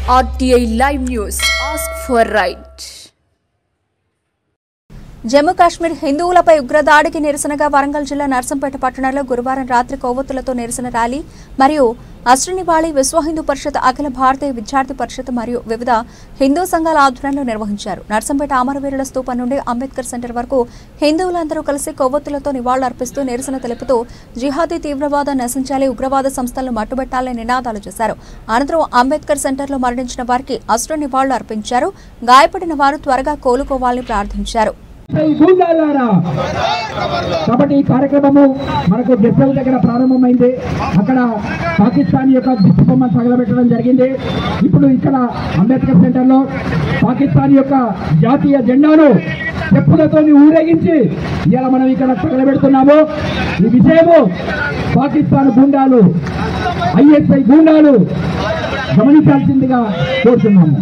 RTI Live News. Ask for right. Jammu Kashmir హిందువులపై ఉగ్రదాడికి నిరసనగా వరంగల్ జిల్లా నర్సంపేట పట్టణంలో గురువారం రాత్రి కొవ్వొత్తులతో నిరసన ర్యాలీ మరియు అశ్రనివాళి విశ్వ హిందూ పరిషత్ అఖిల భారతీయ విద్యార్థి పరిషత్ మరియు వివిధ హిందూ సంఘాల ఆధ్వర్యంలో నిర్వహించారు. నర్సంపేట అమరవీరుల స్తూపం నుండి అంబేద్కర్ సెంటర్ వరకు హిందువులందరూ కలిసి కొవ్వొత్తులతో నివాళులర్పిస్తూ నిరసన తెలుపుతూ జిహాదీ తీవ్రవాదం నశించాలి, ఉగ్రవాద సంస్థలను మట్టుబెట్టాలని నినాదాలు చేశారు. అనంతరం అంబేద్కర్ సెంటర్లో మరణించిన వారికి అశ్రు నివాళులు అర్పించారు. గాయపడిన వారు త్వరగా కోలుకోవాలని ప్రార్థించారు. కాబట్టి ఈ కార్యక్రమము మనకు జెస్సల్ దగ్గర ప్రారంభమైంది. అక్కడ పాకిస్తాన్ యొక్క దిష్టిబొమ్మ తగలబెట్టడం జరిగింది. ఇప్పుడు ఇక్కడ అంబేద్కర్ సెంటర్ లో పాకిస్తాన్ యొక్క జాతీయ జెండాను చెప్పులతో ఊరేగించి ఇలా మనం ఇక్కడ తగలబెడుతున్నాము. ఈ విషయము పాకిస్తాన్ గూండాలు, ISI గూండాలు గమనించాల్సిందిగా కోరుతున్నాము.